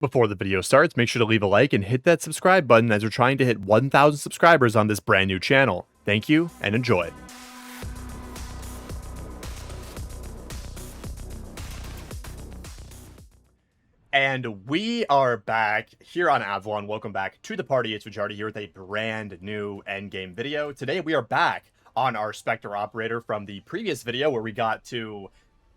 Before the video starts, make sure to leave a like and hit that subscribe button as we're trying to hit 1,000 subscribers on this brand new channel. Thank you and enjoy. And we are back here on Avalon. Welcome back to the party. It's Fajardi here with a brand new Endgame video. Today we are back on our Spectre operator from the previous video where we got to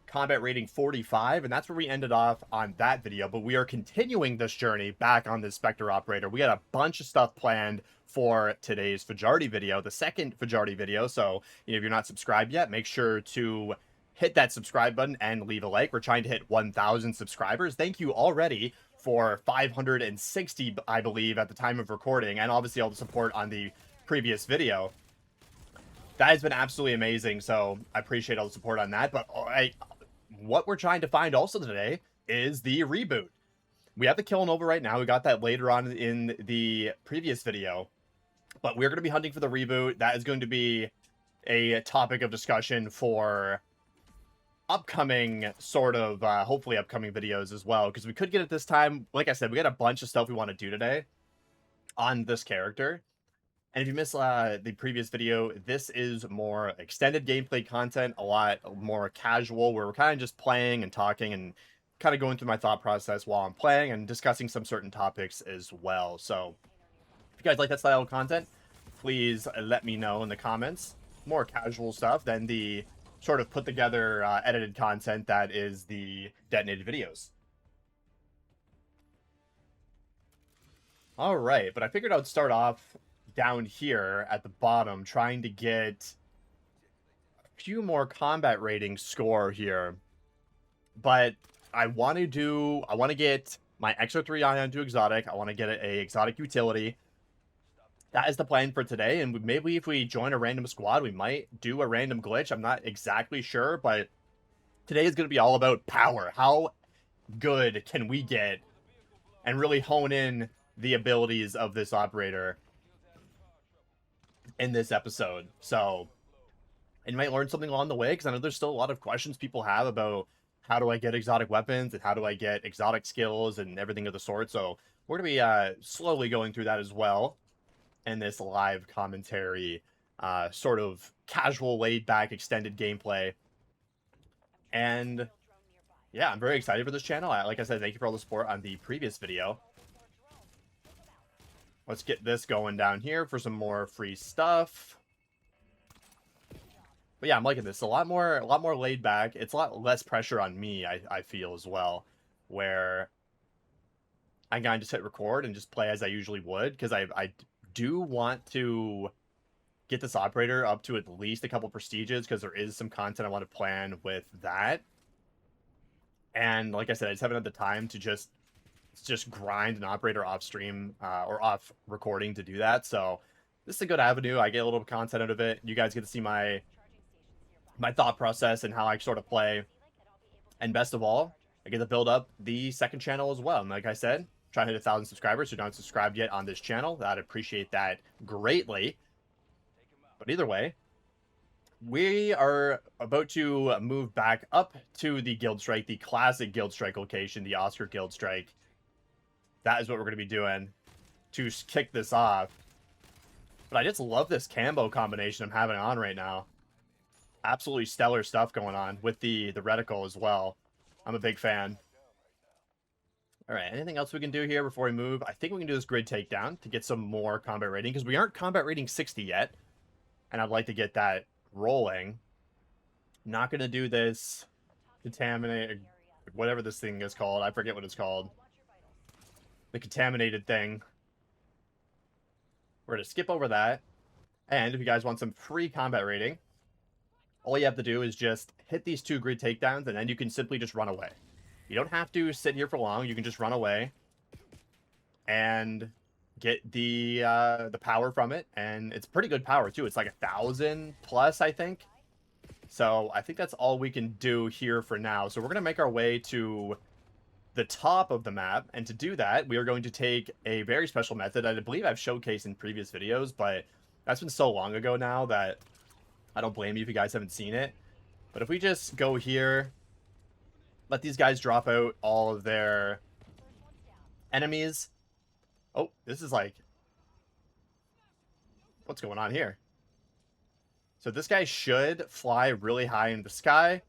combat rating 45, and that's where we ended off on that video. But we are continuing this journey back on this Spectre operator. We got a bunch of stuff planned for today's Fajardi video, the second Fajardi video. So, if you're not subscribed yet, make sure to hit that subscribe button and leave a like. We're trying to hit 1,000 subscribers. Thank you already for 560, I believe, at the time of recording, and obviously all the support on the previous video. That has been absolutely amazing, so I appreciate all the support on that. But what we're trying to find also today is the reboot. We have the Killing Over right now. We got that later on in the previous video, but we're going to be hunting for the reboot. That is going to be a topic of discussion for upcoming hopefully upcoming videos as well, because we could get it this time. Like I said, we got a bunch of stuff we want to do today on this character. And if you missed the previous video, this is more extended gameplay content, a lot more casual, where we're kind of just playing and talking and kind of going through my thought process while I'm playing and discussing some certain topics as well. So if you guys like that style of content, please let me know in the comments. More casual stuff than the sort of put together edited content that is the detonated videos. All right, but I figured I would start off down here at the bottom, trying to get a few more combat rating score here. But I want to get my Exo 3 Ion to Exotic. I want to get a Exotic Utility. That is the plan for today, and maybe if we join a random squad, we might do a random glitch. I'm not exactly sure, but today is going to be all about power. How good can we get and really hone in the abilities of this operator in this episode? So, and you might learn something along the way, because I know there's still a lot of questions people have about how do I get exotic weapons and how do I get exotic skills and everything of the sort. So we're going to be slowly going through that as well in this live commentary, sort of casual, laid-back, extended gameplay. And yeah, I'm very excited for this channel. Like I said, thank you for all the support on the previous video. Let's get this going down here for some more free stuff. But yeah, I'm liking this. A lot more laid back. It's a lot less pressure on me, I feel, as well, where I can just hit record and just play as I usually would, because I do want to get this operator up to at least a couple prestiges, because there is some content I want to plan with that. And like I said, I just haven't had the time to just grind an operator off stream or off recording to do that. So this is a good avenue. I get a little content out of it. You guys get to see my thought process and how I sort of play. And best of all, I get to build up the second channel as well. And like I said, trying to hit 1,000 subscribers. So if you're not subscribed yet on this channel, I'd appreciate that greatly. But either way, we are about to move back up to the Guild Strike, the classic Guild Strike location, the Oscar Guild Strike. That is what we're going to be doing to kick this off. But I just love this combo combination I'm having on right now. Absolutely stellar stuff going on with the reticle as well. I'm a big fan. All right, anything else we can do here before we move? I think we can do this grid takedown to get some more combat rating, because we aren't combat rating 60 yet, and I'd like to get that rolling. Not going to do this contaminate, whatever this thing is called. I forget what it's called. The contaminated thing. We're going to skip over that. And if you guys want some free combat rating, all you have to do is just hit these 2 grid takedowns, and then you can simply just run away. You don't have to sit here for long. You can just run away and get the power from it. And it's pretty good power, too. It's like 1,000 plus, I think. So I think that's all we can do here for now. So we're going to make our way to the top of the map. And to do that, we are going to take a very special method that I believe I've showcased in previous videos, but that's been so long ago now that I don't blame you if you guys haven't seen it. But if we just go here, let these guys drop out all of their enemies. Oh, this is like... What's going on here? So this guy should fly really high in the sky.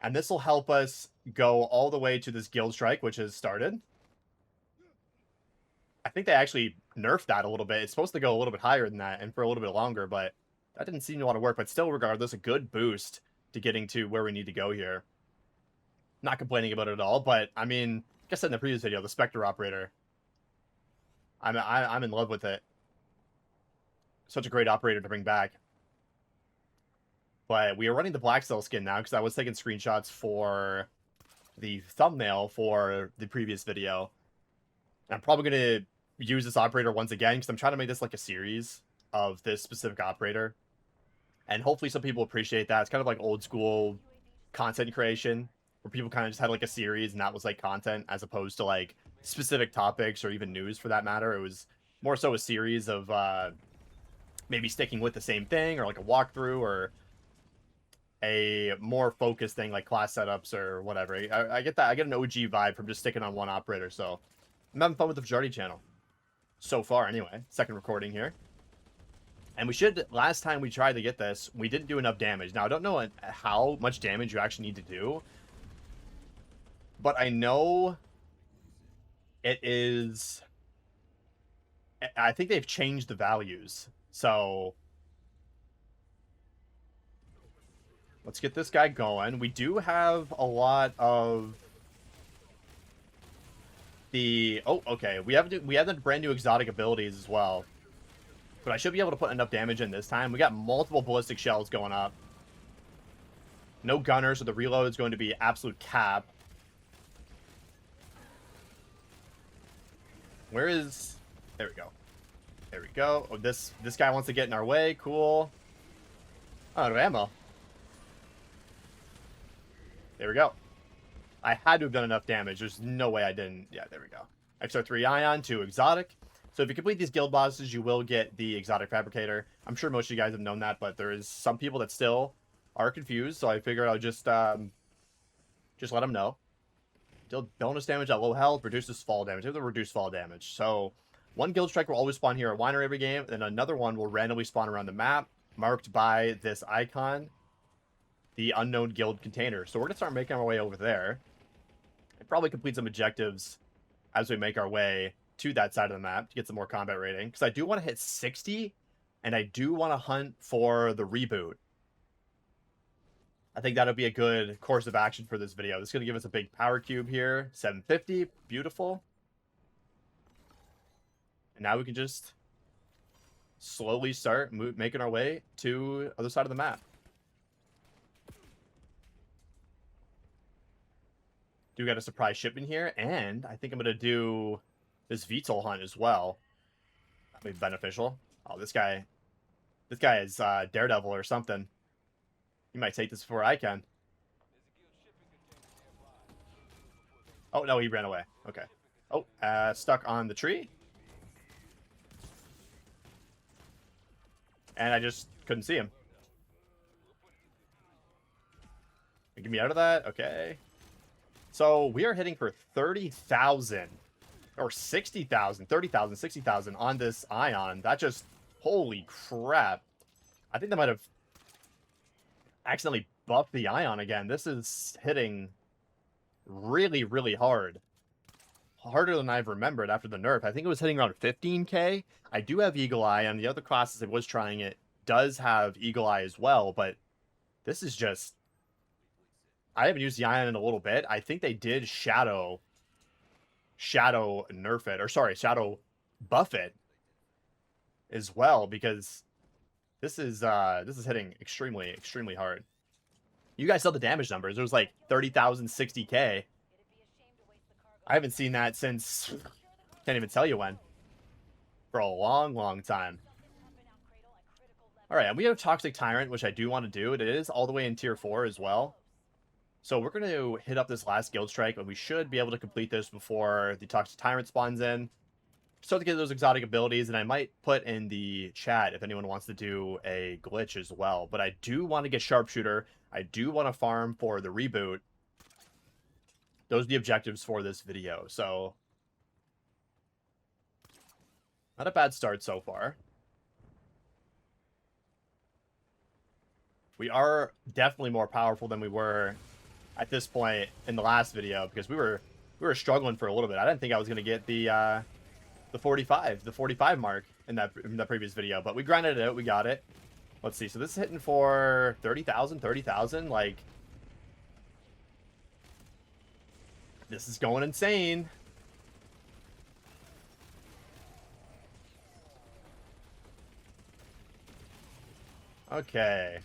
And this will help us go all the way to this guild strike, which has started. I think they actually nerfed that a little bit. It's supposed to go a little bit higher than that and for a little bit longer, but that didn't seem to want to work. But still, regardless, a good boost to getting to where we need to go here. Not complaining about it at all, but I mean, like I said in the previous video, the Spectre operator, I'm in love with it. Such a great operator to bring back. But we are running the Black Cell skin now because I was taking screenshots for the thumbnail for the previous video. And I'm probably going to use this operator once again because I'm trying to make this like a series of this specific operator. And hopefully some people appreciate that. It's kind of like old school content creation where people kind of just had like a series and that was like content as opposed to like specific topics or even news for that matter. It was more so a series of maybe sticking with the same thing or like a walkthrough or a more focused thing like class setups or whatever. I get that. I get an OG vibe from just sticking on one operator. So I'm having fun with the Fajardi channel. So far, anyway. Second recording here. And we should, last time we tried to get this, we didn't do enough damage. Now, I don't know how much damage you actually need to do. But I know it is... I think they've changed the values. So... let's get this guy going. We do have a lot of the... oh, okay. We have the brand new exotic abilities as well. But I should be able to put enough damage in this time. We got multiple ballistic shells going up. No gunner, so the reload is going to be absolute cap. Where is... there we go. There we go. Oh, this guy wants to get in our way. Cool. Oh, no ammo. There we go. I had to have done enough damage. There's no way I didn't. Yeah, there we go. XR3 Ion to Exotic. So if you complete these guild bosses, you will get the Exotic Fabricator. I'm sure most of you guys have known that, but there is some people that still are confused. So I figured I'll just let them know. Deal bonus damage at low health, reduces fall damage. They have the reduced fall damage. So one guild strike will always spawn here at Winery every game, and another one will randomly spawn around the map, marked by this icon, the unknown guild container. So we're gonna start making our way over there and probably complete some objectives as we make our way to that side of the map to get some more combat rating, because I do want to hit 60 and I do want to hunt for the reboot. I think that'll be a good course of action for this video. This is going to give us a big power cube here. 750, beautiful. And now we can just slowly start making our way to the other side of the map. Do got a surprise shipment here, and I think I'm going to do this VTOL hunt as well. That'll be beneficial. Oh, this guy is Daredevil or something. He might take this before I can. Oh, no, he ran away. Okay. Oh, stuck on the tree. And I just couldn't see him. Get me out of that. Okay. So we are hitting for 30,000 or 60,000, 30,000, 60,000 on this Ion. That just, holy crap. I think they might have accidentally buffed the Ion again. This is hitting really, really hard. Harder than I've remembered after the nerf. I think it was hitting around 15k. I do have Eagle Eye, and the other classes I was trying it does have Eagle Eye as well, but this is just... I haven't used the Ion in a little bit. I think they did Shadow nerf it, or sorry, Shadow buff it as well, because this is hitting extremely, extremely hard. You guys saw the damage numbers. It was like 30,000, 60k. I haven't seen that since, can't even tell you when. For a long, long time. Alright, and we have Toxic Tyrant, which I do want to do. It is all the way in tier 4 as well. So we're going to hit up this last guild strike, and we should be able to complete this before the Toxic Tyrant spawns in. Start to get those exotic abilities, and I might put in the chat if anyone wants to do a glitch as well. But I do want to get Sharpshooter. I do want to farm for the reboot. Those are the objectives for this video. So Not a bad start so far. We are definitely more powerful than we were at this point in the last video, because we were struggling for a little bit. I didn't think I was going to get the 45 mark in that previous video, but we grinded it out. We got it. Let's see. So this is hitting for 30,000. Like, this is going insane. Okay.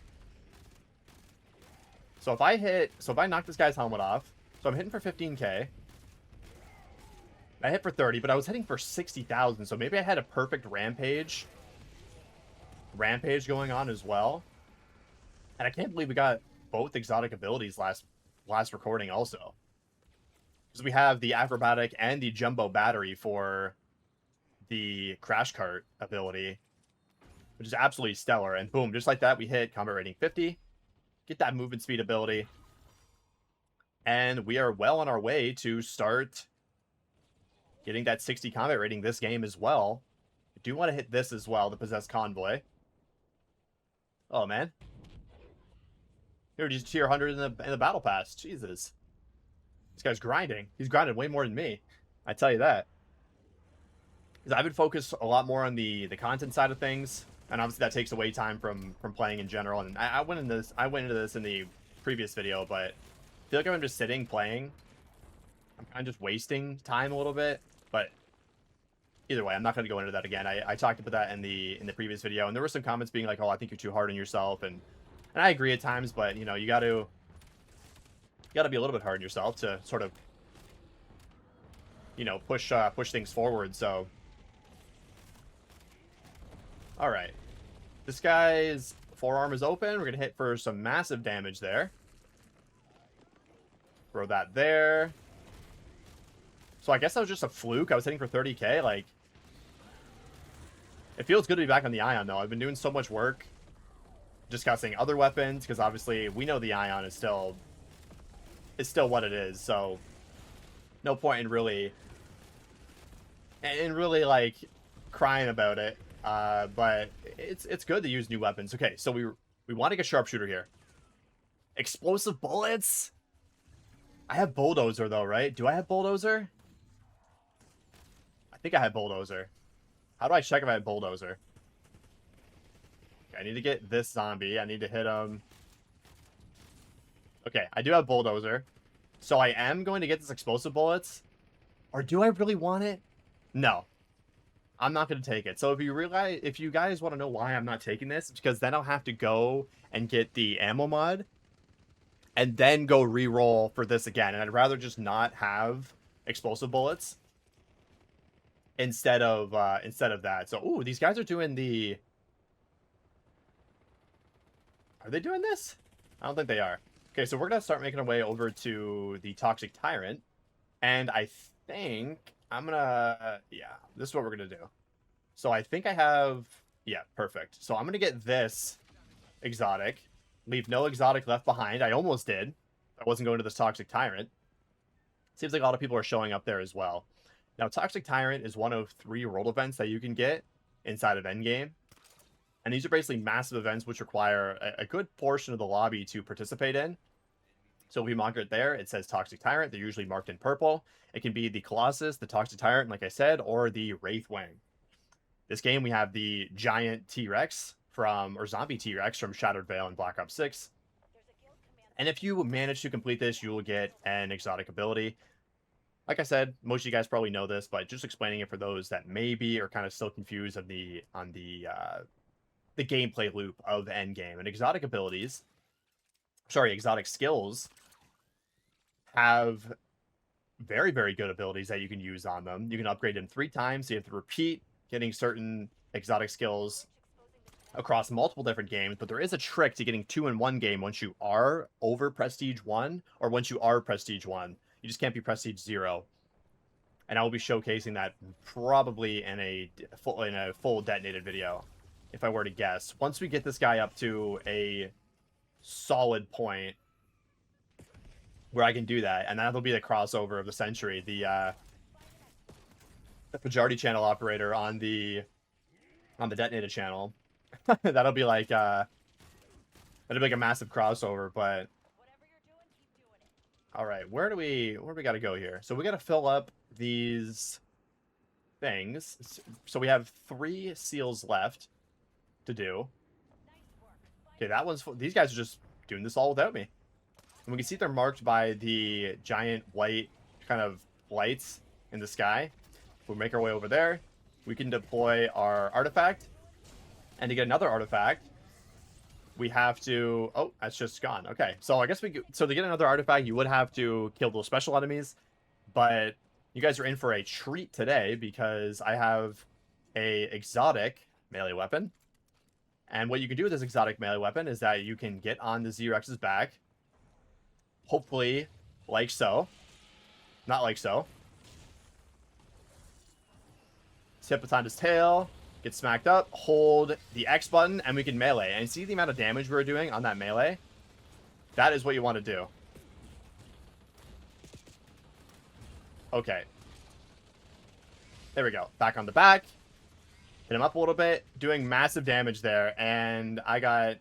So if I knock this guy's helmet off, so I'm hitting for 15k. I hit for 30, but I was hitting for 60,000, so maybe I had a perfect rampage going on as well. And I can't believe we got both exotic abilities last recording also. Because we have the acrobatic and the jumbo battery for the crash cart ability, which is absolutely stellar. And boom, just like that, we hit combat rating 50, get that movement speed ability, and we are well on our way to start getting that 60 combat rating this game as well. I do want to hit this as well, the Possessed Convoy. Oh, man. Here, just tier 100 in the battle pass. Jesus. This guy's grinding. He's grinding way more than me. I tell you that. Because I've been focused a lot more on the content side of things, and obviously that takes away time from playing in general. And I went into this in the previous video, but I feel like I'm just sitting playing. I'm kind of just wasting time a little bit. But either way, I'm not going to go into that again. I talked about that in the previous video, and there were some comments being like, "Oh, I think you're too hard on yourself," and I agree at times, but you know, you got to be a little bit hard on yourself to sort of, you know, push things forward. So, all right, this guy's forearm is open. We're gonna hit for some massive damage there. Throw that there. So I guess that was just a fluke. I was hitting for 30k. Like, it feels good to be back on the Ion, though. I've been doing so much work discussing other weapons, because obviously we know the Ion is still what it is. So no point in really like crying about it. But it's good to use new weapons. Okay, so we want to get sharpshooter here. Explosive bullets. I have bulldozer though, right? Do I have bulldozer? I think I have bulldozer. How do I check if I have bulldozer? Okay, I need to get this zombie. I need to hit him. Okay, I do have bulldozer. So I am going to get this explosive bullets. Or do I really want it? No. I'm not going to take it. So if you guys want to know why I'm not taking this, it's because then I'll have to go and get the ammo mod and then go re-roll for this again. And I'd rather just not have explosive bullets instead of that. So, ooh, these guys are doing the... Are they doing this? I don't think they are. Okay, so we're going to start making our way over to the Toxic Tyrant. And I think I'm going to... Yeah, this is what we're going to do. So I think I have... Yeah, perfect. So I'm going to get this exotic. Leave no exotic left behind. I almost did. I wasn't going to this Toxic Tyrant. Seems like a lot of people are showing up there as well. Now, Toxic Tyrant is one of 3 world events that you can get inside of Endgame. And these are basically massive events which require a good portion of the lobby to participate in. So if we mark it there, it says Toxic Tyrant. They're usually marked in purple. It can be the Colossus, the Toxic Tyrant, like I said, or the Wraithwing. This game, we have the giant T-Rex or zombie T-Rex from Shattered Veil and Black Ops 6. And if you manage to complete this, you will get an exotic ability. Like I said, most of you guys probably know this, but just explaining it for those that maybe are kind of still confused on the gameplay loop of Endgame. And exotic skills have very, very good abilities that you can use on them. You can upgrade them 3 times, so you have to repeat getting certain exotic skills across multiple different games, but there is a trick to getting 2 in one game once you are over Prestige 1 or once you are Prestige 1. You just can't be Prestige 0. And I will be showcasing that probably in a full detonated video, if I were to guess. Once we get this guy up to a solid point where I can do that, and that'll be the crossover of the century. Fajardi channel operator on the detonated channel. That'll be like a massive crossover, but all right, where do we got to go here? So we got to fill up these things. So we have 3 seals left to do. Okay, that one's full. These guys are just doing this all without me. And we can see they're marked by the giant white kind of lights in the sky. We'll make our way over there. We can deploy our artifact. And to get another artifact, we have to... Oh, that's just gone. Okay, so I guess so to get another artifact, you would have to kill those special enemies. But you guys are in for a treat today because I have a exotic melee weapon. And what you can do with this exotic melee weapon is that you can get on the Z-Rex's back. Hopefully, like so. Not like so. Tip it on his tail. Get smacked up. Hold the X button, and we can melee. And see the amount of damage we're doing on that melee? That is what you want to do. Okay. There we go. Back on the back. Hit him up a little bit. Doing massive damage there. And I got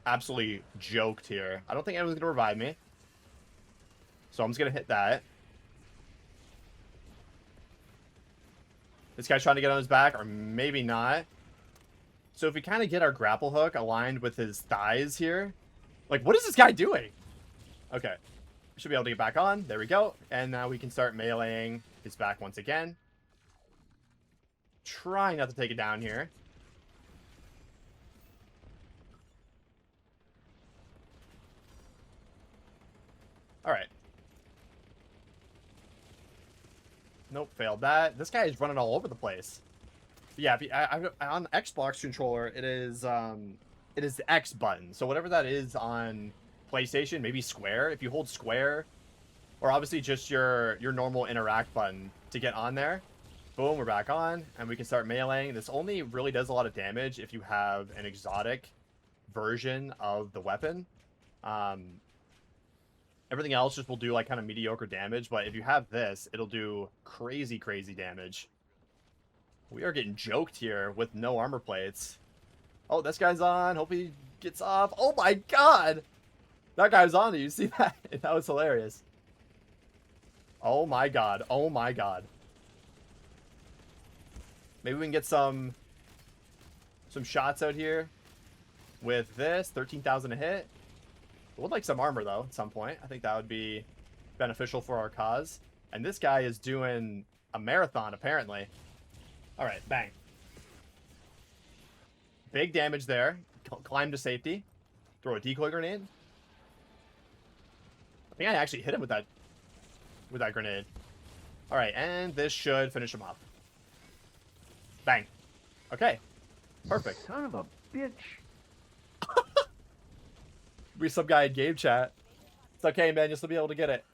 absolutely joked here. I don't think anyone's going to revive me. So I'm just going to hit that. This guy's trying to get on his back, or maybe not. So if we kind of get our grapple hook aligned with his thighs here. Like, what is this guy doing? Okay. Should be able to get back on. There we go. And now we can start meleeing his back once again. Trying not to take it down here. Alright. Nope, failed that. This guy is running all over the place. But yeah, on the Xbox controller, it is the X button. So whatever that is on PlayStation, maybe square. If you hold square, or obviously just your normal interact button to get on there. Boom, we're back on, and we can start meleeing. This only really does a lot of damage if you have an exotic version of the weapon. Everything else just will do like kind of mediocre damage, but if you have this, it'll do crazy, crazy damage. We are getting joked here with no armor plates. Oh, this guy's on. Hope he gets off. Oh my god! That guy's on. Did you see that? That was hilarious. Oh my god. Oh my god. Maybe we can get some shots out here with this. 13,000 a hit. I would like some armor, though, at some point. I think that would be beneficial for our cause. And this guy is doing a marathon, apparently. All right, bang. Big damage there. Climb to safety. Throw a decoy grenade. I think I actually hit him with that grenade. All right, and this should finish him off. Bang. Okay. Perfect. Son of a bitch. Be some guy in game chat. It's okay, man. You'll still be able to get it.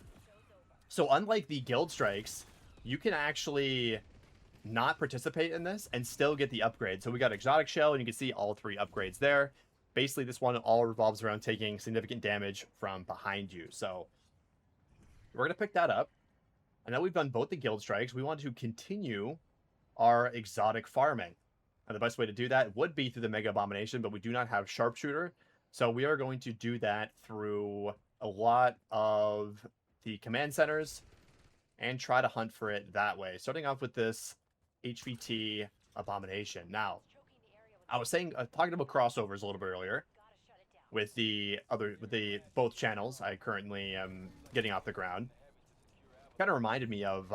So unlike the guild strikes, you can actually not participate in this and still get the upgrade. So we got exotic shell, and you can see all 3 upgrades there. Basically, this one all revolves around taking significant damage from behind you. So we're going to pick that up. And now we've done both the guild strikes. We want to continue our exotic farming. And the best way to do that would be through the Mega Abomination, but we do not have Sharpshooter. So we are going to do that through a lot of the command centers and try to hunt for it that way. Starting off with this HVT Abomination. Now, I was saying, talking about crossovers a little bit earlier with both channels I currently am getting off the ground. Kind of reminded me of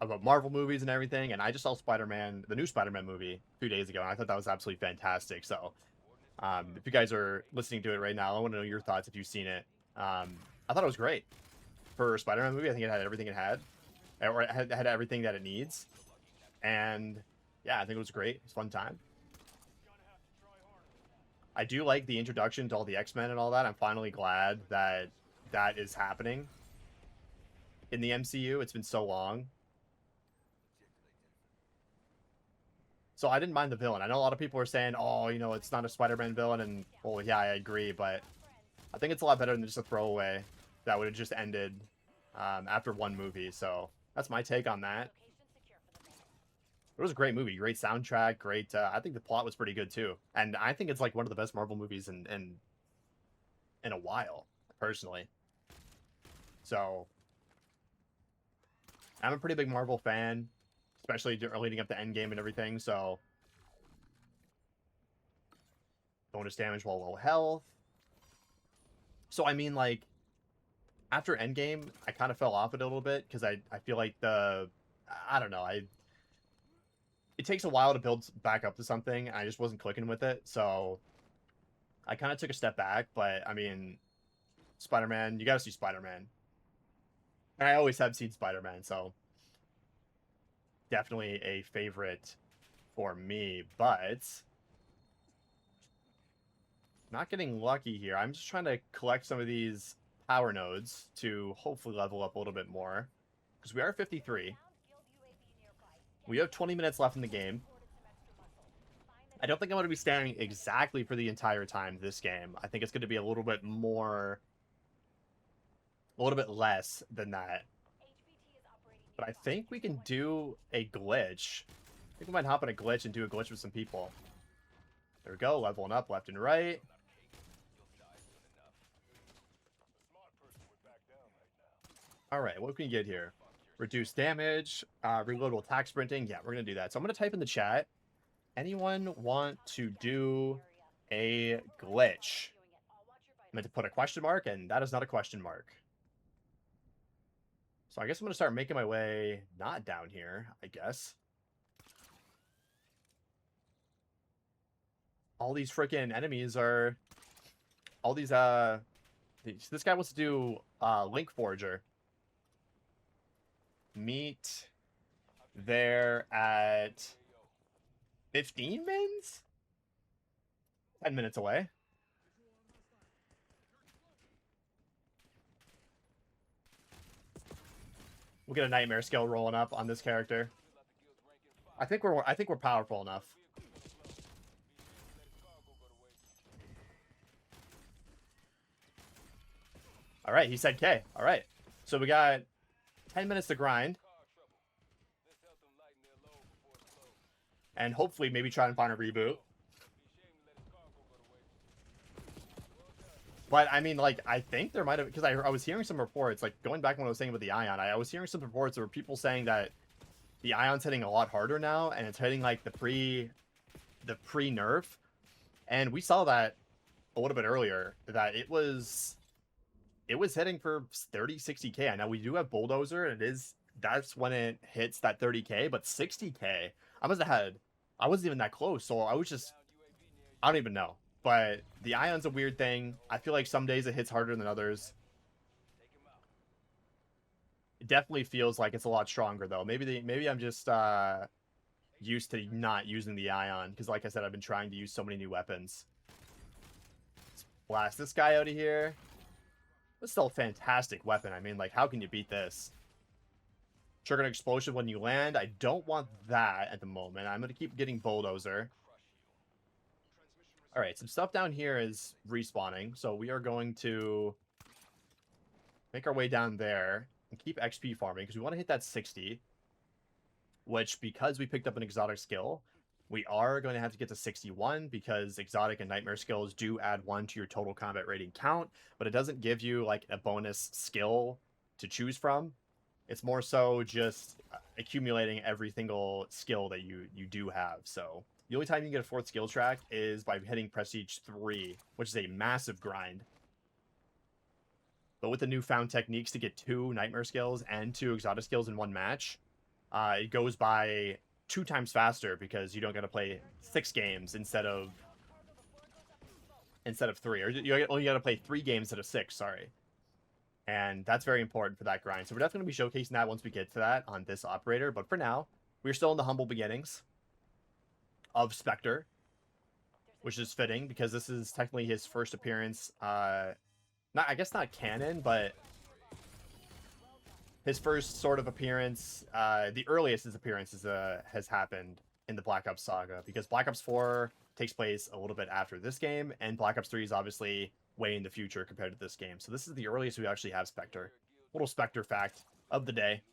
about Marvel movies and everything, and I just saw Spider-Man, the new Spider-Man movie, a few days ago, and I thought that was absolutely fantastic. So, if you guys are listening to it right now, I want to know your thoughts if you've seen it. I thought it was great for a Spider-Man movie. I think it had everything it had, or it had everything that it needs, and yeah, I think it was great. It was a fun time. I do like the introduction to all the X-Men and all that. I'm finally glad that that is happening in the MCU. It's been so long. So I didn't mind the villain. I know a lot of people are saying, oh, you know, it's not a Spider-Man villain, and, well, yeah, I agree, but I think it's a lot better than just a throwaway that would have just ended after one movie. So that's my take on that. It was a great movie, great soundtrack, great. I think the plot was pretty good too, and I think it's like one of the best Marvel movies in a while, personally. So I'm a pretty big Marvel fan, especially leading up to Endgame and everything. So bonus damage while low health. So I mean, like after Endgame, I kind of fell off it a little bit because I feel like I don't know, it takes a while to build back up to something. And I just wasn't clicking with it, so I kind of took a step back. But I mean, Spider-Man, you got to see Spider-Man. And I always have seen Spider-Man, so definitely a favorite for me. But not getting lucky here. I'm just trying to collect some of these power nodes to hopefully level up a little bit more, because we are 53. We have 20 minutes left in the game. I don't think I'm going to be staying exactly for the entire time this game. I think it's going to be a little bit more, a little bit less than that. But I think we can do a glitch. I think we might hop on a glitch and do a glitch with some people. There we go, leveling up left and right. All right, what can we get here? Reduce damage, reloadable attack sprinting. Yeah, we're going to do that. So I'm going to type in the chat. Anyone want to do a glitch? I meant to put a question mark, and that is not a question mark. So I guess I'm going to start making my way not down here, I guess. All these freaking enemies are... All these, this guy wants to do Link Forger. Meet there at 15 mins? 10 minutes away. We'll get a nightmare skill rolling up on this character. I think we're powerful enough. All right, he said K. All right. So we got 10 minutes to grind. And hopefully maybe try and find a reboot. But, I mean, like, I think there might have... Because I was hearing some reports, like, going back when I was saying about the Ion, I was hearing some reports where people saying that the Ion's hitting a lot harder now, and it's hitting, like, the pre-nerf. And we saw that a little bit earlier, that it was hitting for 30, 60k. I know we do have Bulldozer, and that's when it hits that 30k, but 60k, I wasn't even that close, so I don't even know. But the Ion's a weird thing. I feel like some days it hits harder than others. It definitely feels like it's a lot stronger, though. Maybe I'm just used to not using the Ion, because like I said, I've been trying to use so many new weapons. Let's blast this guy out of here. It's still a fantastic weapon. I mean, like, how can you beat this? Trigger an explosion when you land. I don't want that at the moment. I'm going to keep getting Bulldozer. All right, some stuff down here is respawning, so we are going to make our way down there and keep XP farming, because we want to hit that 60, which, because we picked up an exotic skill, we are going to have to get to 61, because exotic and nightmare skills do add 1 to your total combat rating count, but it doesn't give you, like, a bonus skill to choose from. It's more so just accumulating every single skill that you do have, so... The only time you can get a 4th skill track is by hitting Prestige 3, which is a massive grind. But with the newfound techniques to get 2 Nightmare skills and 2 Exotic skills in one match, it goes by 2 times faster, because you don't got to play 6 games instead of 3. Or you only got to play 3 games instead of 6, sorry. And that's very important for that grind. So we're definitely going to be showcasing that once we get to that on this operator. But for now, we're still in the humble beginnings of Spectre, which is fitting, because this is technically his first appearance, I guess not canon, but his first sort of appearance, the earliest his appearance has happened in the Black Ops saga, because Black Ops 4 takes place a little bit after this game, and Black Ops 3 is obviously way in the future compared to this game. So this is the earliest we actually have Spectre. Little Spectre fact of the day.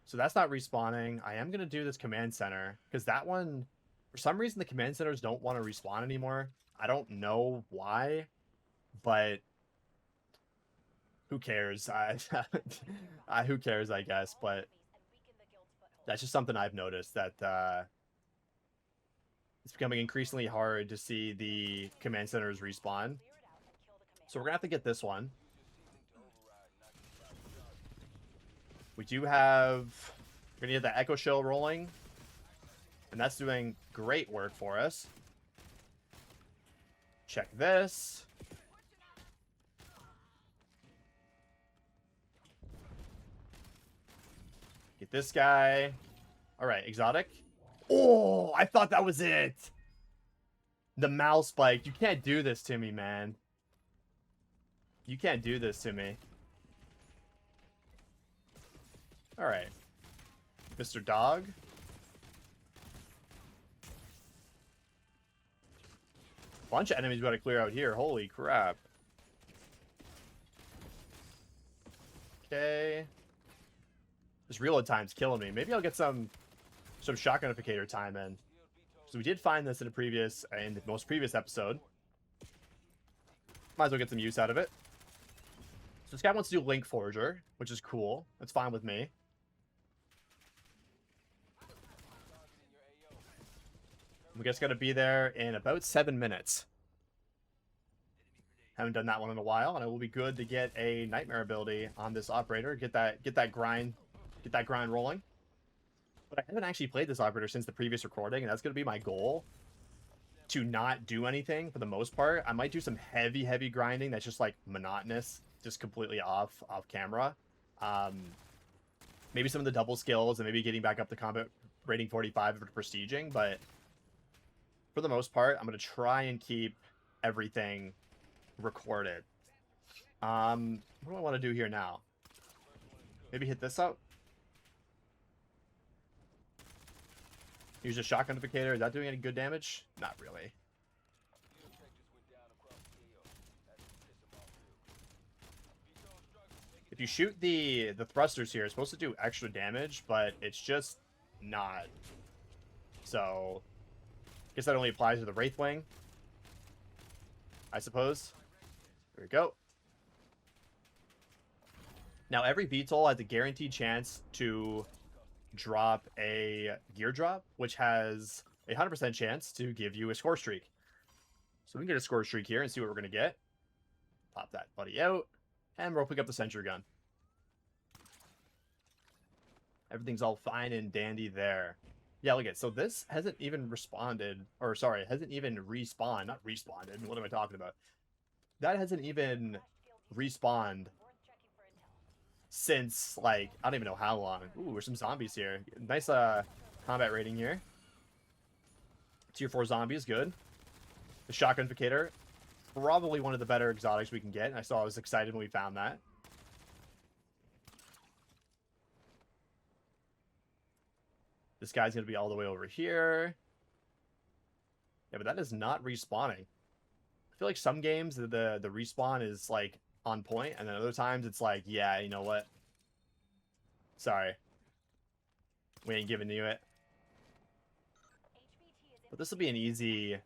So that's not respawning. I am going to do this command center because that one, for some reason, the command centers don't want to respawn anymore. I don't know why, but who cares? Who cares, I guess. But that's just something I've noticed that it's becoming increasingly hard to see the command centers respawn. So we're going to have to get this one. We do have... We're going to get the Echo Shell rolling. And that's doing great work for us. Check this. Get this guy. Alright, Exotic. Oh, I thought that was it. The mouse spike. You can't do this to me, man. You can't do this to me. Alright. Mr. Dog. Bunch of enemies we gotta clear out here. Holy crap. Okay. This reload time's killing me. Maybe I'll get some shotgunificator time in. So we did find this in the most previous episode. Might as well get some use out of it. So this guy wants to do Link Forger, which is cool. That's fine with me. We just got to be there in about 7 minutes. Haven't done that one in a while, and it will be good to get a nightmare ability on this operator. Get that grind rolling. But I haven't actually played this operator since the previous recording, and that's going to be my goal. To not do anything for the most part. I might do some heavy grinding that's just like monotonous, just completely off camera. Maybe some of the double skills and maybe getting back up to combat rating 45 for prestiging, but for the most part, I'm going to try and keep everything recorded. What do I want to do here now? Maybe hit this up? Use a shotgunificator. Is that doing any good damage? Not really. If you shoot the thrusters here, it's supposed to do extra damage, but it's just not. So, I guess that only applies to the Wraithwing, I suppose. There we go. Now, every VTOL has a guaranteed chance to drop a gear drop, which has a 100% chance to give you a score streak. So we can get a score streak here and see what we're going to get. Pop that buddy out, and we'll pick up the sentry gun. Everything's all fine and dandy there. Yeah, look at, so this hasn't even responded, or sorry, hasn't even respawned, not respawned, what am I talking about? That hasn't even respawned since, like, I don't even know how long. Ooh, there's some zombies here. Nice combat rating here. Tier 4 zombies, good. The shotgunificator, probably one of the better exotics we can get. I was excited when we found that. This guy's going to be all the way over here. Yeah, but that is not respawning. I feel like some games, the respawn is, like, on point, and then other times it's like, yeah, you know what? Sorry. We ain't giving you it. But this will be an easy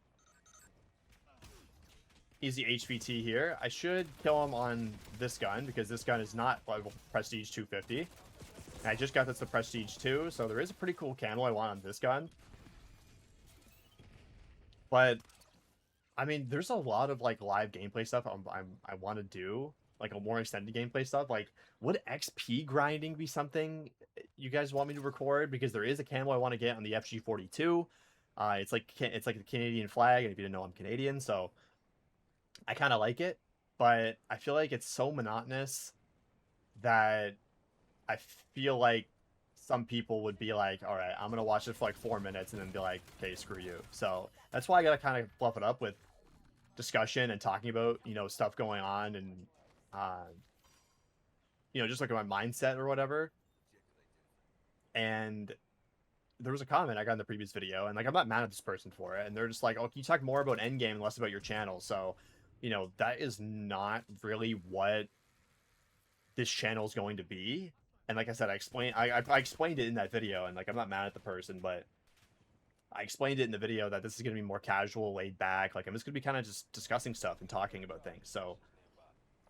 HVT here. I should kill him on this gun, because this gun is not level Prestige 250. And I just got this to Prestige 2, so there is a pretty cool camo I want on this gun. But, I mean, there's a lot of, like, live gameplay stuff I want to do. Like, a more extended gameplay stuff. Like, would XP grinding be something you guys want me to record? Because there is a camo I want to get on the FG42. It's like the Canadian flag, and if you didn't know, I'm Canadian, so I kind of like it. But I feel like it's so monotonous that I feel like some people would be like, all right, I'm going to watch it for like 4 minutes and then be like, okay, screw you. So that's why I got to kind of fluff it up with discussion and talking about, you know, stuff going on and, you know, just like my mindset or whatever. And there was a comment I got in the previous video, and like, I'm not mad at this person for it. And they're just like, oh, can you talk more about Endgame and less about your channel? So, you know, that is not really what this channel is going to be. And like I said, I explained it in that video, and like I'm not mad at the person, but I explained it in the video that this is going to be more casual, laid back. Like I'm just going to be kind of just discussing stuff and talking about things. So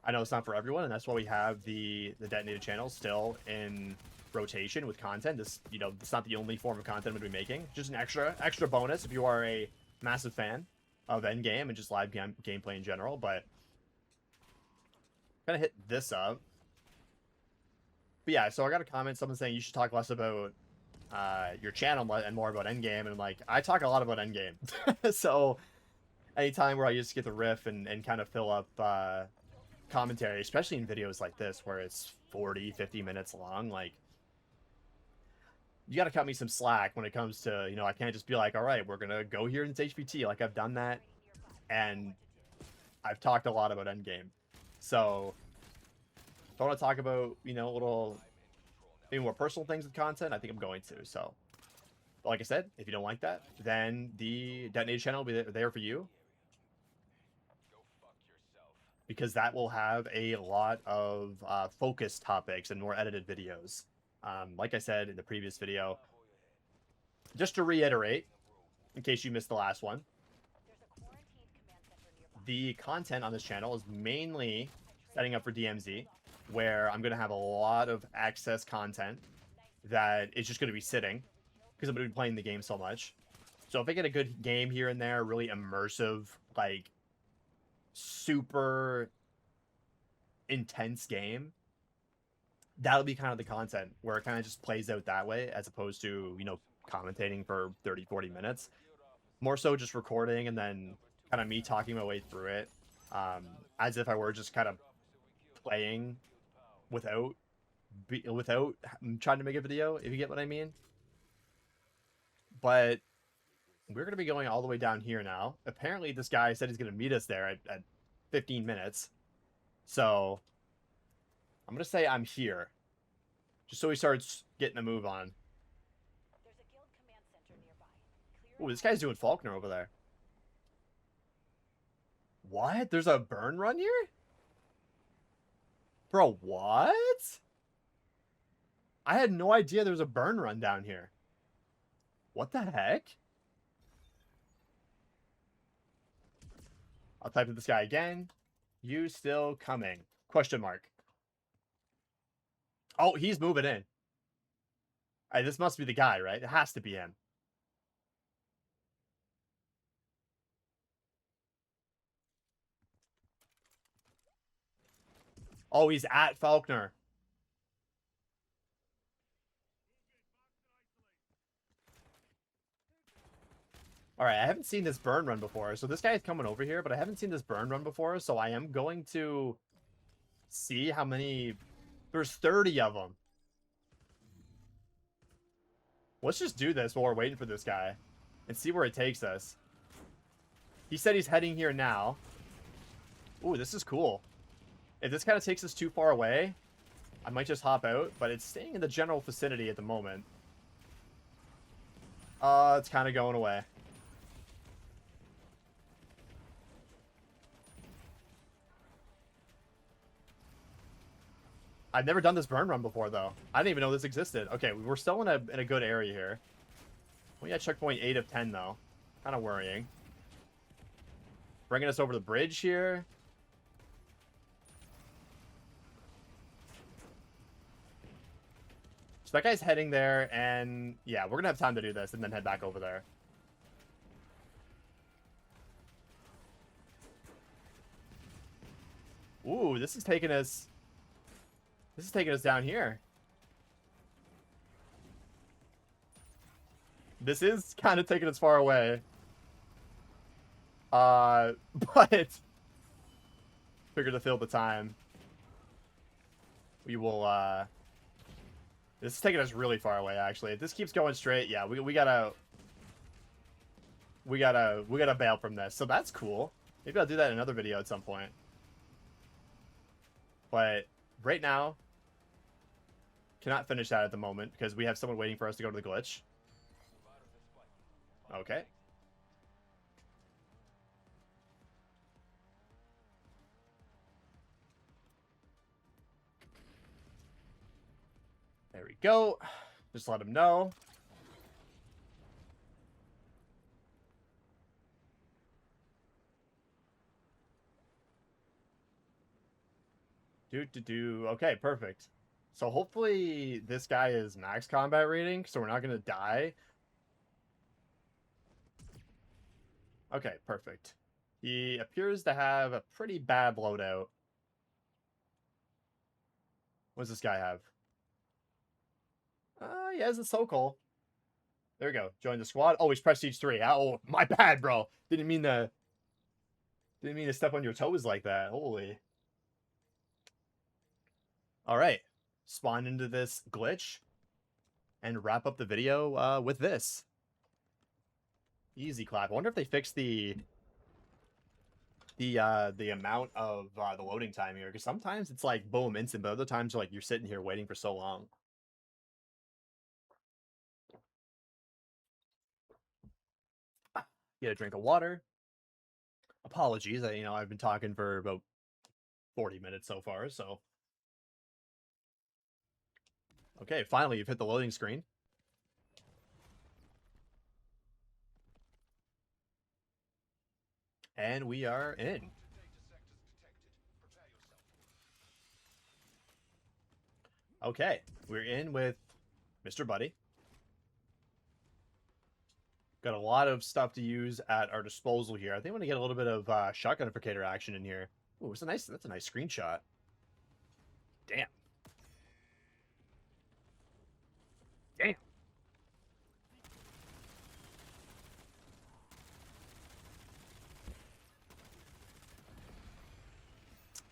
I know it's not for everyone, and that's why we have the detonated channel still in rotation with content. This, you know, it's not the only form of content I'm going to be making. Just an extra bonus if you are a massive fan of Endgame and just live gameplay in general. But I'm going to hit this up. But yeah, so I got a comment, someone saying you should talk less about your channel and more about Endgame, and I'm like, I talk a lot about Endgame. So anytime where I just get the riff and kind of fill up commentary, especially in videos like this where it's 40-50 minutes long, like you got to cut me some slack when it comes to, you know, I can't just be like, all right, we're gonna go here in this HPT. Like I've done that, and I've talked a lot about Endgame. So if I want to talk about, you know, little maybe more personal things with content, I think I'm going to. So but like I said, if you don't like that, then the detonated channel will be there for you, because that will have a lot of focused topics and more edited videos. Like I said in the previous video, just to reiterate, in case you missed the last one, the content on this channel is mainly setting up for DMZ, where I'm going to have a lot of access content that is just going to be sitting, because I'm going to be playing the game so much. So if I get a good game here and there, really immersive, like super intense game, that'll be kind of the content where it kind of just plays out that way, as opposed to, you know, commentating for 30-40 minutes. More so just recording and then kind of me talking my way through it, as if I were just kind of playing without trying to make a video, if you get what I mean. But we're going to be going all the way down here now. Apparently this guy said he's going to meet us there at 15 minutes. So I'm going to say I'm here, just so he starts getting a move on. Oh, this guy's doing Faulkner over there. What? There's a burn run here? Bro, what? I had no idea there was a burn run down here. What the heck? I'll type to this guy again. You still coming? Question mark. Oh, he's moving in. All right, this must be the guy, right? It has to be him. Oh, he's at Faulkner. All right, I haven't seen this burn run before. So this guy is coming over here, but I haven't seen this burn run before. So I am going to see how many... There's 30 of them. Let's just do this while we're waiting for this guy and see where it takes us. He said he's heading here now. Ooh, this is cool. If this kind of takes us too far away, I might just hop out, but it's staying in the general vicinity at the moment. It's kind of going away. I've never done this burn run before, though. I didn't even know this existed. Okay, we're still in a good area here. We got checkpoint 8 of 10, though. Kind of worrying. Bringing us over the bridge here. So that guy's heading there, and yeah, we're going to have time to do this and then head back over there. Ooh, this is taking us... This is taking us down here. This is kind of taking us far away. But figure to fill the time, we will this is taking us really far away, actually. If this keeps going straight, yeah, we gotta bail from this. So that's cool. Maybe I'll do that in another video at some point. But right now, cannot finish that at the moment because we have someone waiting for us to go to the glitch. Okay. go. Just let him know. Okay, perfect. So hopefully this guy is max combat rating, so we're not going to die. Okay, perfect. He appears to have a pretty bad loadout. What does this guy have? He has a Sokol. There we go. Join the squad. Oh, he's Prestige 3. Oh, my bad, bro. Didn't mean to step on your toes like that. Holy. All right. Spawn into this glitch and wrap up the video with this. Easy clap. I wonder if they fixed the amount of the loading time here, because sometimes it's like boom instant, but other times like you're sitting here waiting for so long. Get a drink of water. Apologies, I've been talking for about 40 minutes so far, so okay, finally you've hit the loading screen. And we are in. Okay, we're in with Mr. Buddy. Got a lot of stuff to use at our disposal here. I think I'm gonna get a little bit of shotgunificator action in here. Ooh, that's a nice screenshot. Damn. Damn.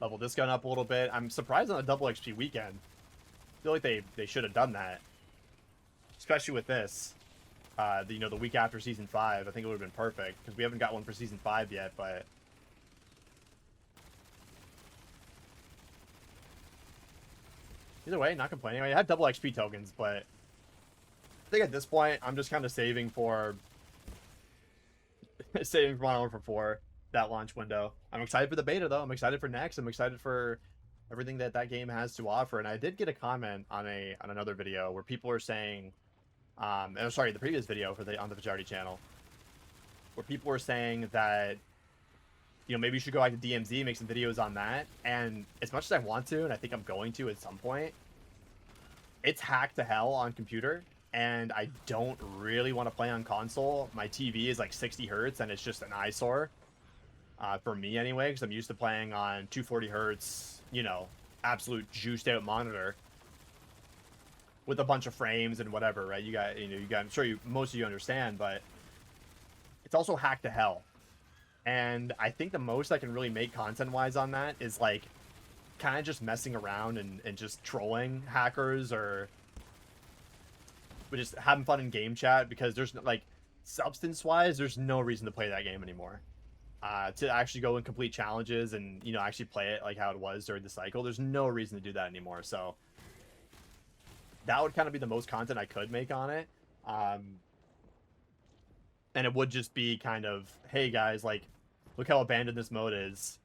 Level this gun up a little bit. I'm surprised on a double XP weekend. I feel like they should have done that, especially with this. The week after season 5, I think it would have been perfect because we haven't got one for season 5 yet. But either way, not complaining. I had double XP tokens, but I think at this point I'm just kind of saving for Modern Warfare 4, that launch window. I'm excited for the beta though. I'm excited for next. I'm excited for everything that game has to offer. And I did get a comment on another video where people are saying, sorry, the previous video on the Fajardi channel, where people were saying that maybe you should go back to DMZ, make some videos on that. And as much as I want to, and I think I'm going to at some point, it's hacked to hell on computer. And I don't really want to play on console. My TV is like 60 hertz, and it's just an eyesore. For me anyway, because I'm used to playing on 240 hertz, absolute juiced out monitor with a bunch of frames and whatever, right? You got, I'm sure most of you understand, but it's also hacked to hell. And I think the most I can really make content-wise on that is like kind of just messing around and just trolling hackers or just having fun in game chat, because there's like substance-wise, there's no reason to play that game anymore. To actually go and complete challenges and actually play it like how it was during the cycle, there's no reason to do that anymore. So that would kind of be the most content I could make on it. And it would just be kind of, hey guys, like, look how abandoned this mode is.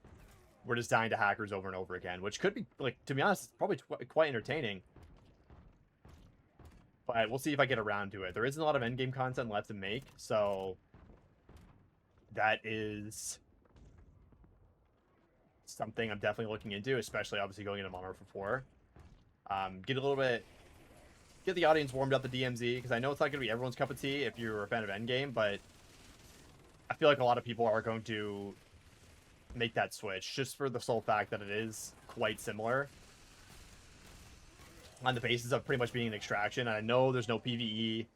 We're just dying to hackers over and over again, which could be, like, to be honest, probably quite entertaining. But we'll see if I get around to it. There isn't a lot of endgame content left to make, so that is something I'm definitely looking into, especially obviously going into Modern Warfare 4. Get the audience warmed up to DMZ, because I know it's not going to be everyone's cup of tea if you're a fan of Endgame, but I feel like a lot of people are going to make that switch just for the sole fact that it is quite similar on the basis of pretty much being an extraction. And I know there's no PvE,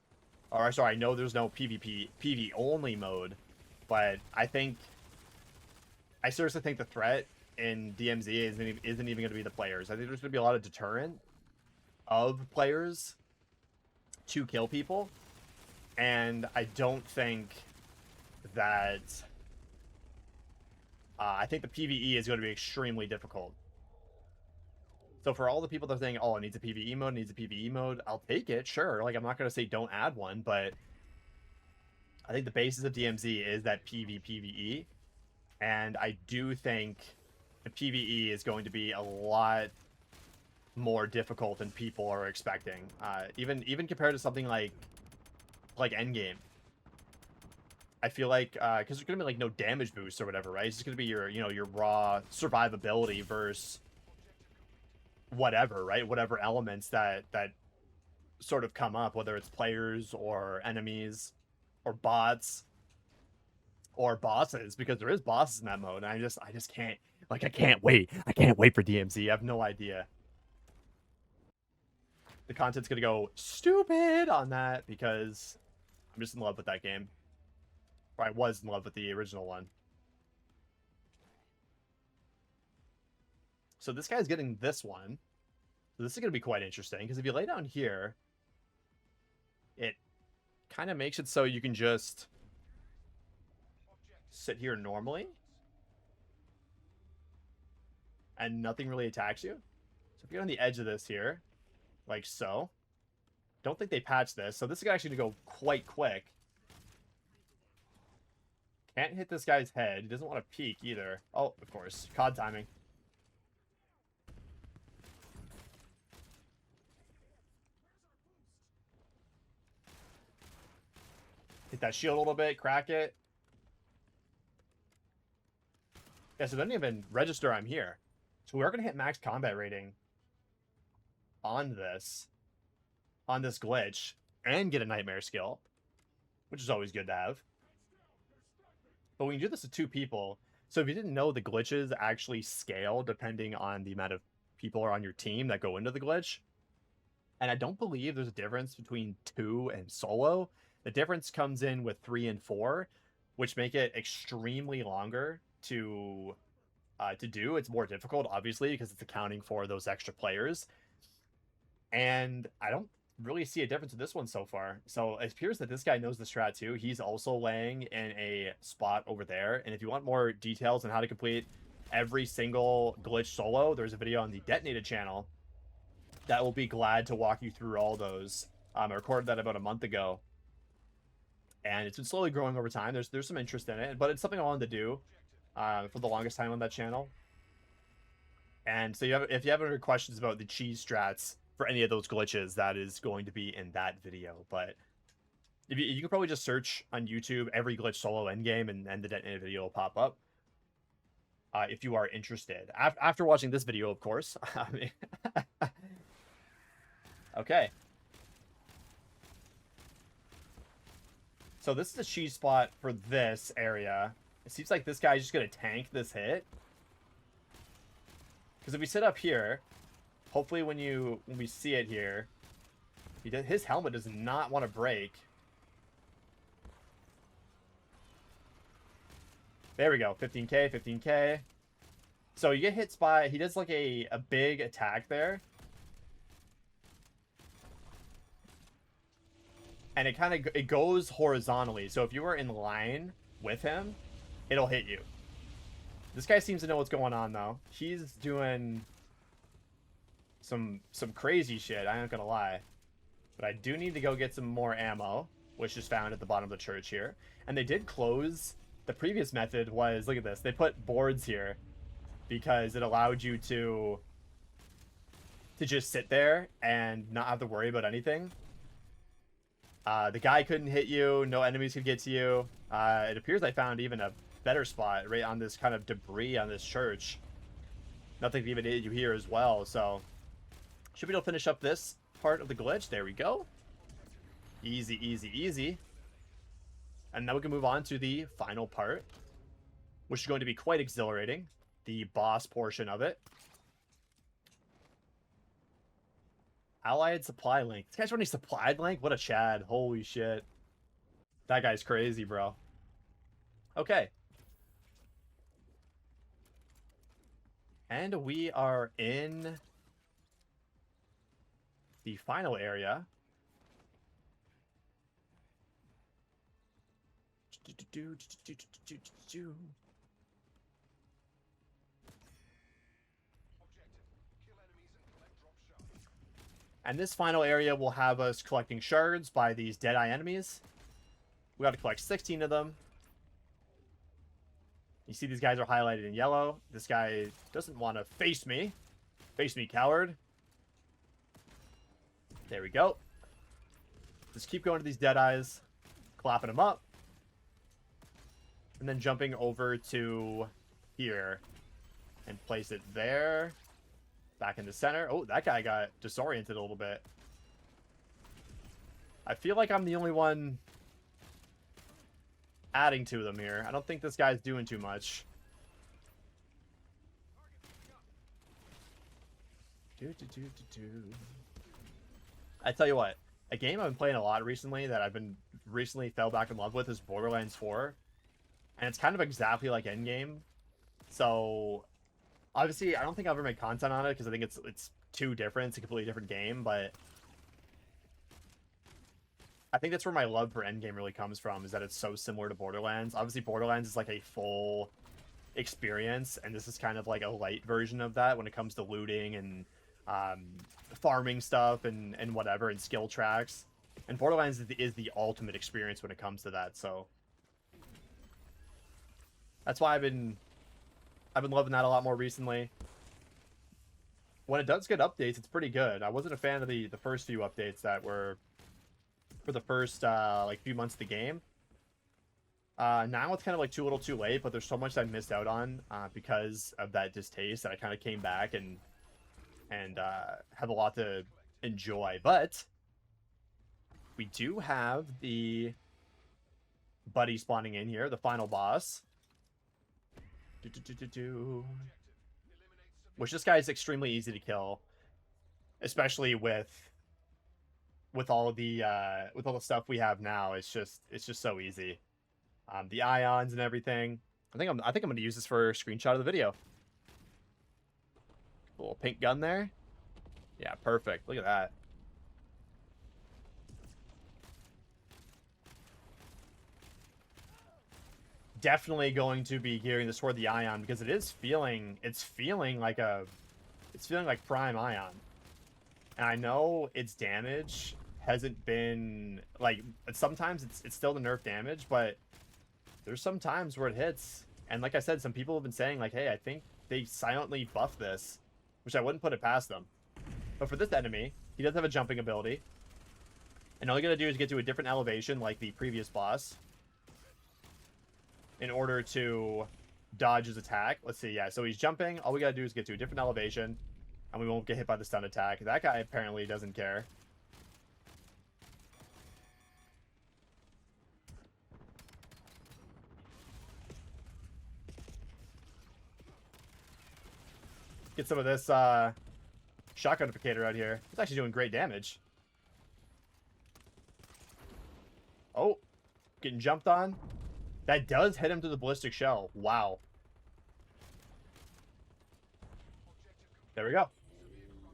or sorry, I know there's no PvP, PvE only mode, but I seriously think the threat in DMZ isn't even going to be the players. I think there's going to be a lot of deterrent of players to kill people, and I don't think that I think the PvE is going to be extremely difficult. So for all the people that are saying, oh, it needs a PvE mode, I'll take it, sure. Like, I'm not going to say don't add one, but I think the basis of DMZ is that PvE, and I do think the PvE is going to be a lot more difficult than people are expecting. Even compared to something like Endgame. I feel like because there's gonna be like no damage boost or whatever, right? It's just gonna be your your raw survivability versus whatever, right? Whatever elements that sort of come up, whether it's players or enemies or bots or bosses, because there is bosses in that mode. And I just can't, like, I can't wait. I can't wait for DMZ. I have no idea. The content's gonna go stupid on that because I'm just in love with that game. Or I was in love with the original one. So this guy's getting this one. So this is going to be quite interesting because if you lay down here, it kind of makes it so you can just sit here normally and nothing really attacks you. So if you're on the edge of this here, like so, don't think they patched this. So this is actually going to go quite quick. Can't hit this guy's head. He doesn't want to peek either. Oh, of course. COD timing. Hit that shield a little bit. Crack it. Yeah, so it doesn't even register I'm here. So we are going to hit max combat rating on this glitch and get a nightmare skill, which is always good to have. But we can do this with 2 people. So if you didn't know, the glitches actually scale depending on the amount of people are on your team that go into the glitch. And I don't believe there's a difference between 2 and solo. The difference comes in with 3 and 4, which make it extremely longer to do. It's more difficult, obviously, because it's accounting for those extra players. And I don't really see a difference in this one so far. So it appears that this guy knows the strat too. He's also laying in a spot over there. And if you want more details on how to complete every single glitch solo, there's a video on the Detonated channel that will be glad to walk you through all those. I recorded that about a month ago. And it's been slowly growing over time. There's some interest in it, but it's something I wanted to do for the longest time on that channel. And so if you have any questions about the cheese strats for any of those glitches, that is going to be in that video. But if you can probably just search on YouTube every glitch solo endgame, and the Detonated video will pop up if you are interested. After watching this video, of course. Okay. So this is a cheese spot for this area. It seems like this guy's just going to tank this hit. Because if we sit up here, hopefully when we see it here, his helmet does not want to break. There we go. 15k, 15k. So you get hit by, he does like a big attack there. And it goes horizontally. So if you were in line with him, it'll hit you. This guy seems to know what's going on though. He's doing some crazy shit, I ain't gonna lie. But I do need to go get some more ammo, which is found at the bottom of the church here. And they did close. The previous method was, look at this, they put boards here because it allowed you to just sit there and not have to worry about anything. The guy couldn't hit you, no enemies could get to you. It appears I found even a better spot right on this kind of debris on this church. Nothing can even hit you here as well, so should be able to finish up this part of the glitch. There we go. Easy, easy, easy. And now we can move on to the final part, which is going to be quite exhilarating. The boss portion of it. Allied supply link. This guy's running supply link? What a Chad. Holy shit. That guy's crazy, bro. Okay. And we are in the final area. And this final area will have us collecting shards by these Deadeye enemies. We got to collect 16 of them. You see these guys are highlighted in yellow. This guy doesn't want to face me. Face me, coward. There we go. Just keep going to these Deadeyes, clapping them up, and then jumping over to here and place it there. Back in the center. Oh, that guy got disoriented a little bit. I feel like I'm the only one adding to them here. I don't think this guy's doing too much. I tell you what, a game I've been playing a lot recently that I've been recently fell back in love with is Borderlands 4. And it's kind of exactly like Endgame. So obviously, I don't think I'll ever make content on it because I think it's too different. It's a completely different game, but I think that's where my love for Endgame really comes from, is that it's so similar to Borderlands. Obviously, Borderlands is like a full experience, and this is kind of like a light version of that when it comes to looting and farming stuff and whatever, and skill tracks. And Borderlands is the ultimate experience when it comes to that, so that's why I've been loving that a lot more recently. When it does get updates, it's pretty good. I wasn't a fan of the first few updates that were for the first like few months of the game. Now it's kind of like too little too late, but there's so much I missed out on because of that distaste that I kind of came back and have a lot to enjoy. But we do have the buddy spawning in here, the final boss. Which this guy is extremely easy to kill, especially with all the stuff we have now. It's just so easy. The ions and everything. I think I'm going to use this for a screenshot of the video. A little pink gun there. Yeah, perfect. Look at that. Definitely going to be gearing this toward the ion because it's feeling like prime ion. And I know its damage hasn't been like, sometimes it's still the nerf damage, but there's some times where it hits. And like I said, some people have been saying like, hey, I think they silently buff this, which I wouldn't put it past them. But for this enemy, he does have a jumping ability. And all you gotta do is get to a different elevation like the previous boss in order to dodge his attack. Let's see, yeah, so he's jumping. All we gotta do is get to a different elevation, and we won't get hit by the stun attack. That guy apparently doesn't care. Get some of this shotgunificator out here. It's actually doing great damage. Oh, getting jumped on. That does hit him to the ballistic shell. Wow. There we go.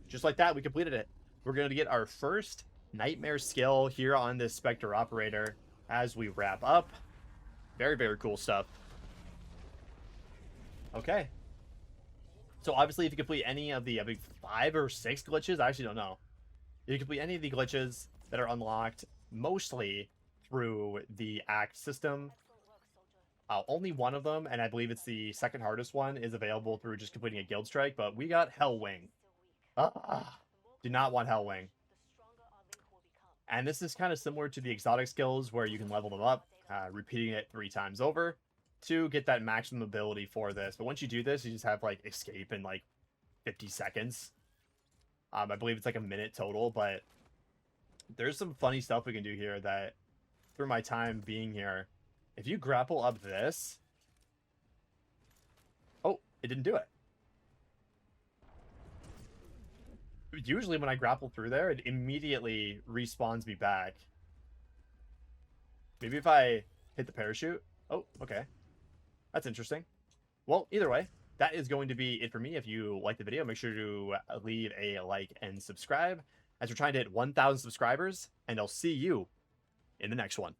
Just like that, we completed it. We're going to get our first nightmare skill here on this Spectre operator as we wrap up. Very, very cool stuff. Okay. So obviously, if you complete any of the, I think, 5 or 6 glitches, I actually don't know. If you complete any of the glitches that are unlocked, mostly through the act system, only one of them, and I believe it's the second hardest one, is available through just completing a guild strike, but we got Hellwing. Do not want Hellwing. And this is kind of similar to the exotic skills where you can level them up, repeating it 3 times over to get that maximum ability for this. But once you do this, you just have like escape in like 50 seconds. I believe it's like a minute total, but there's some funny stuff we can do here that through my time being here, if you grapple up this, oh, it didn't do it. Usually when I grapple through there, it immediately respawns me back. Maybe if I hit the parachute. Oh, okay. That's interesting. Well, either way, that is going to be it for me. If you like the video, make sure to leave a like and subscribe as we're trying to hit 1,000 subscribers, and I'll see you in the next one.